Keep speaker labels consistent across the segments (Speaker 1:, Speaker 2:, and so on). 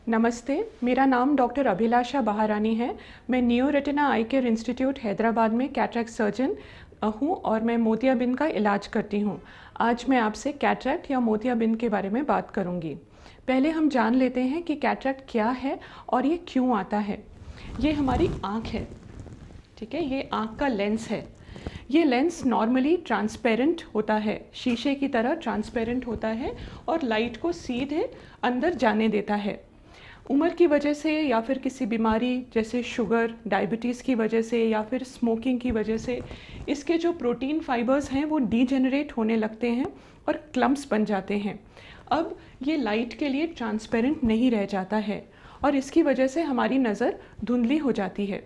Speaker 1: नमस्ते, मेरा नाम डॉक्टर अभिलाषा बहारानी है। मैं नियो रेटिना आई केयर इंस्टीट्यूट हैदराबाद में कैटरैक्ट सर्जन हूँ और मैं मोतियाबिंद का इलाज करती हूँ। आज मैं आपसे कैटरैक्ट या मोतियाबिंद के बारे में बात करूँगी। पहले हम जान लेते हैं कि कैटरैक्ट क्या है और ये क्यों आता है। ये हमारी आँख है, ठीक है, ये आँख का लेंस है। ये लेंस नॉर्मली ट्रांसपेरेंट होता है, शीशे की तरह ट्रांसपेरेंट होता है और लाइट को सीधे अंदर जाने देता है। उम्र की वजह से या फिर किसी बीमारी जैसे शुगर, डायबिटीज़ की वजह से या फिर स्मोकिंग की वजह से इसके जो प्रोटीन फाइबर्स हैं वो डीजेनरेट होने लगते हैं और क्लम्प्स बन जाते हैं। अब ये लाइट के लिए ट्रांसपेरेंट नहीं रह जाता है और इसकी वजह से हमारी नज़र धुंधली हो जाती है।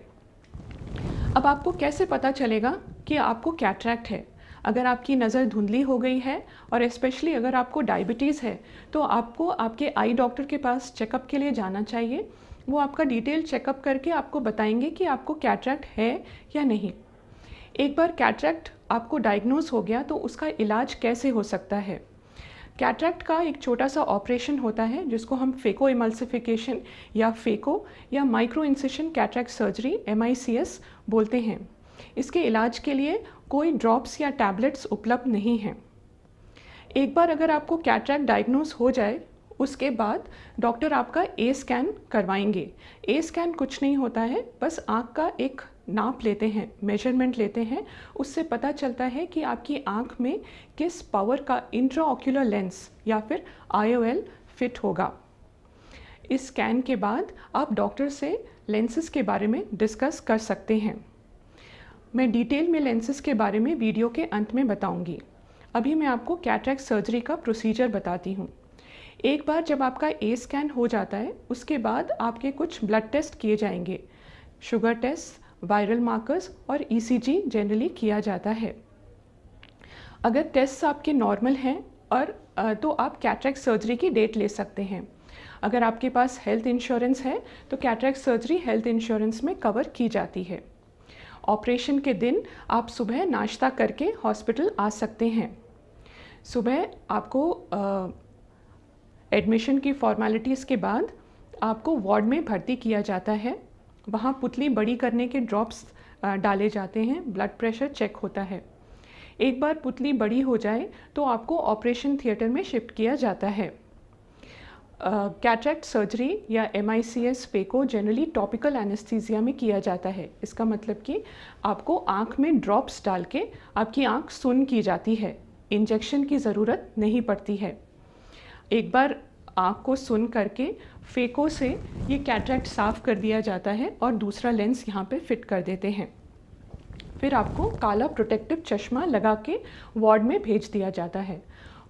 Speaker 1: अब आपको कैसे पता चलेगा कि आपको कैटरैक्ट है? अगर आपकी नज़र धुंधली हो गई है और स्पेशली अगर आपको डायबिटीज़ है तो आपको आपके आई डॉक्टर के पास चेकअप के लिए जाना चाहिए। वो आपका डिटेल चेकअप करके आपको बताएंगे कि आपको कैटरैक्ट है या नहीं। एक बार कैटरैक्ट आपको डायग्नोज हो गया तो उसका इलाज कैसे हो सकता है? कैटरैक्ट का एक छोटा सा ऑपरेशन होता है जिसको हम फेको इमल्सिफिकेशन या फेको या micro incision cataract surgery MICS बोलते हैं। इसके इलाज के लिए कोई ड्रॉप्स या टैबलेट्स उपलब्ध नहीं हैं। एक बार अगर आपको कैटरैक्ट डायग्नोज हो जाए उसके बाद डॉक्टर आपका ए स्कैन करवाएंगे। ए स्कैन कुछ नहीं होता है, बस आँख का एक नाप लेते हैं, मेजरमेंट लेते हैं। उससे पता चलता है कि आपकी आँख में किस पावर का इंट्राऑक्यूलर लेंस या फिर IOL फिट होगा। इस स्कैन के बाद आप डॉक्टर से लेंसेज के बारे में डिस्कस कर सकते हैं। मैं डिटेल में लेंसेज के बारे में वीडियो के अंत में बताऊंगी। अभी मैं आपको कैटरैक्ट सर्जरी का प्रोसीजर बताती हूँ। एक बार जब आपका ए स्कैन हो जाता है उसके बाद आपके कुछ ब्लड टेस्ट किए जाएंगे। शुगर टेस्ट, वायरल मार्कर्स और ECG जनरली किया जाता है। अगर टेस्ट आपके नॉर्मल हैं और तो आप कैटरैक्ट सर्जरी की डेट ले सकते हैं। अगर आपके पास हेल्थ इंश्योरेंस है तो कैटरैक्ट सर्जरी हेल्थ इंश्योरेंस में कवर की जाती है। ऑपरेशन के दिन आप सुबह नाश्ता करके हॉस्पिटल आ सकते हैं। सुबह आपको एडमिशन की फॉर्मेलिटीज़ के बाद आपको वार्ड में भर्ती किया जाता है। वहाँ पुतली बड़ी करने के ड्रॉप्स डाले जाते हैं, ब्लड प्रेशर चेक होता है। एक बार पुतली बड़ी हो जाए तो आपको ऑपरेशन थिएटर में शिफ्ट किया जाता है। कैटरैक्ट सर्जरी या MICS phaco generally topical anaesthesia में किया जाता है। इसका मतलब कि आपको आँख में ड्रॉप्स डाल के आपकी आँख सुन्न की जाती है, इंजेक्शन की ज़रूरत नहीं पड़ती है। एक बार आँख को सुन्न करके फेको से ये कैटरैक्ट साफ़ कर दिया जाता है और दूसरा लेंस यहाँ पे फिट कर देते हैं। फिर आपको काला प्रोटेक्टिव चश्मा लगा के वार्ड में भेज दिया जाता है।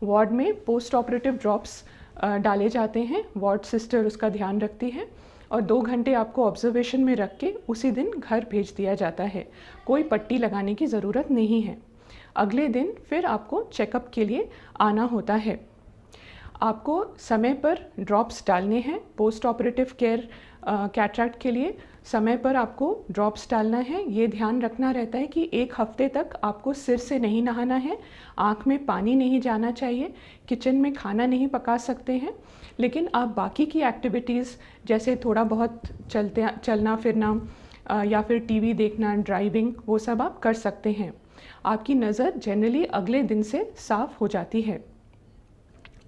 Speaker 1: वार्ड में पोस्ट ऑपरेटिव ड्रॉप्स डाले जाते हैं, वार्ड सिस्टर उसका ध्यान रखती है और 2 घंटे आपको ऑब्जर्वेशन में रख के उसी दिन घर भेज दिया जाता है। कोई पट्टी लगाने की ज़रूरत नहीं है। अगले दिन फिर आपको चेकअप के लिए आना होता है। आपको समय पर ड्रॉप्स डालने हैं। पोस्ट ऑपरेटिव केयर कैटरैक्ट के लिए समय पर आपको ड्रॉप्स डालना है। ये ध्यान रखना रहता है कि 1 हफ्ते तक आपको सिर से नहीं नहाना है, आँख में पानी नहीं जाना चाहिए, किचन में खाना नहीं पका सकते हैं, लेकिन आप बाकी की एक्टिविटीज़ जैसे थोड़ा बहुत चलना फिरना या फिर TV देखना, ड्राइविंग, वो सब आप कर सकते हैं। आपकी नज़र जनरली अगले दिन से साफ़ हो जाती है।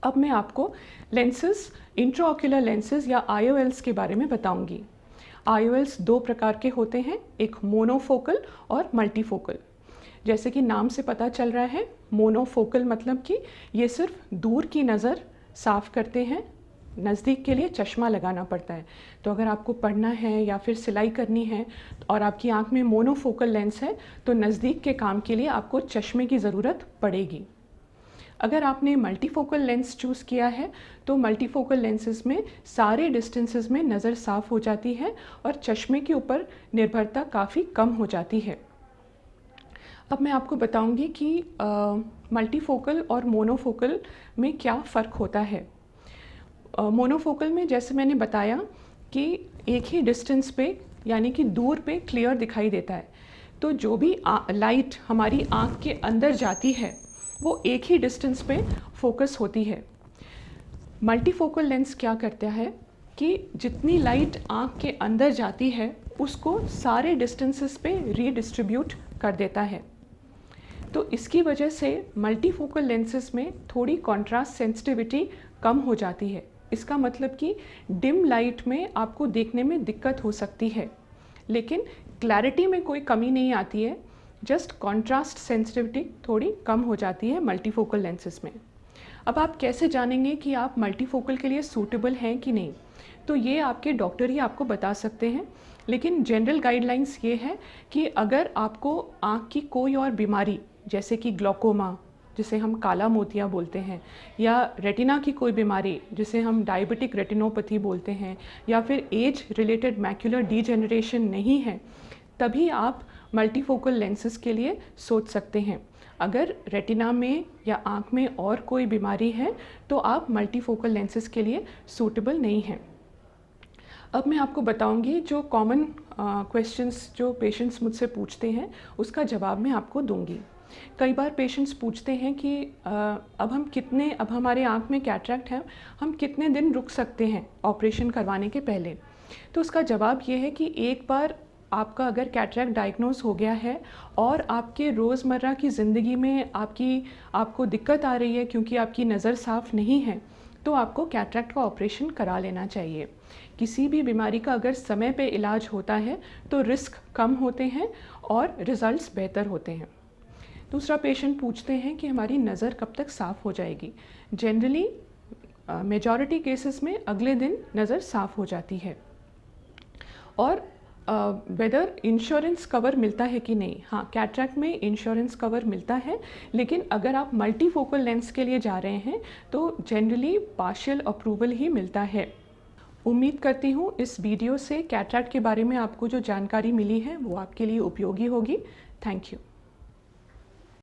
Speaker 1: अब मैं आपको लेंसेज, इंट्राऑक्यूलर लेंसेज या IOLs के बारे में बताऊंगी। IOLs 2 प्रकार के होते हैं, एक मोनोफोकल और मल्टीफोकल। जैसे कि नाम से पता चल रहा है, मोनोफोकल मतलब कि ये सिर्फ दूर की नज़र साफ़ करते हैं, नज़दीक के लिए चश्मा लगाना पड़ता है। तो अगर आपको पढ़ना है या फिर सिलाई करनी है और आपकी आँख में मोनोफोकल लेंस है तो नज़दीक के काम के लिए आपको चश्मे की ज़रूरत पड़ेगी। अगर आपने मल्टीफोकल लेंस चूज़ किया है तो मल्टीफोकल लेंसेज में सारे डिस्टेंसेस में नज़र साफ़ हो जाती है और चश्मे के ऊपर निर्भरता काफ़ी कम हो जाती है। अब मैं आपको बताऊंगी कि मल्टीफोकल और मोनोफोकल में क्या फ़र्क होता है। मोनोफोकल में जैसे मैंने बताया कि एक ही डिस्टेंस पे यानी कि दूर पे क्लियर दिखाई देता है, तो जो भी लाइट हमारी आँख के अंदर जाती है वो एक ही डिस्टेंस पे फोकस होती है। मल्टीफोकल लेंस क्या करता है, कि जितनी लाइट आँख के अंदर जाती है उसको सारे डिस्टेंसेस पे रीडिस्ट्रीब्यूट कर देता है। तो इसकी वजह से मल्टीफोकल लेंसेज में थोड़ी कॉन्ट्रास्ट सेंसिटिविटी कम हो जाती है। इसका मतलब कि डिम लाइट में आपको देखने में दिक्कत हो सकती है, लेकिन क्लैरिटी में कोई कमी नहीं आती है, जस्ट कॉन्ट्रास्ट सेंसिटिविटी थोड़ी कम हो जाती है मल्टीफोकल लेंसेज में। अब आप कैसे जानेंगे कि आप मल्टीफोकल के लिए सूटेबल हैं कि नहीं? तो ये आपके डॉक्टर ही आपको बता सकते हैं, लेकिन जनरल गाइडलाइंस ये है कि अगर आपको आँख की कोई और बीमारी जैसे कि ग्लोकोमा, जिसे हम काला मोतिया बोलते हैं, या रेटिना की कोई बीमारी जिसे हम डायबिटिक रेटिनोपैथी बोलते हैं, या फिर एज रिलेटेड मैक्युलर डीजेनरेशन नहीं है, तभी आप मल्टीफोकल लेंसेज के लिए सोच सकते हैं। अगर रेटिना में या आँख में और कोई बीमारी है तो आप मल्टीफोकल लेंसेज के लिए सूटेबल नहीं हैं। अब मैं आपको बताऊंगी जो कॉमन क्वेश्चंस जो पेशेंट्स मुझसे पूछते हैं उसका जवाब मैं आपको दूंगी। कई बार पेशेंट्स पूछते हैं कि अब हमारे आँख में कैटरैक्ट है, हम कितने दिन रुक सकते हैं ऑपरेशन करवाने के पहले? तो उसका जवाब ये है कि एक बार आपका अगर कैटरैक्ट डायग्नोज हो गया है और आपके रोज़मर्रा की ज़िंदगी में आपको दिक्कत आ रही है क्योंकि आपकी नज़र साफ़ नहीं है, तो आपको कैटरैक्ट का ऑपरेशन करा लेना चाहिए। किसी भी बीमारी का अगर समय पे इलाज होता है तो रिस्क कम होते हैं और रिज़ल्ट्स बेहतर होते हैं। दूसरा पेशेंट पूछते हैं कि हमारी नज़र कब तक साफ़ हो जाएगी? जनरली मेजॉरिटी केसेस में अगले दिन नज़र साफ़ हो जाती है। और वेदर इंश्योरेंस कवर मिलता है कि नहीं? हाँ, कैटरैक्ट में इंश्योरेंस कवर मिलता है, लेकिन अगर आप मल्टीफोकल लेंस के लिए जा रहे हैं तो जनरली पार्शियल अप्रूवल ही मिलता है। उम्मीद करती हूँ इस वीडियो से कैटरैक्ट के बारे में आपको जो जानकारी मिली है वो आपके लिए उपयोगी होगी। Thank you.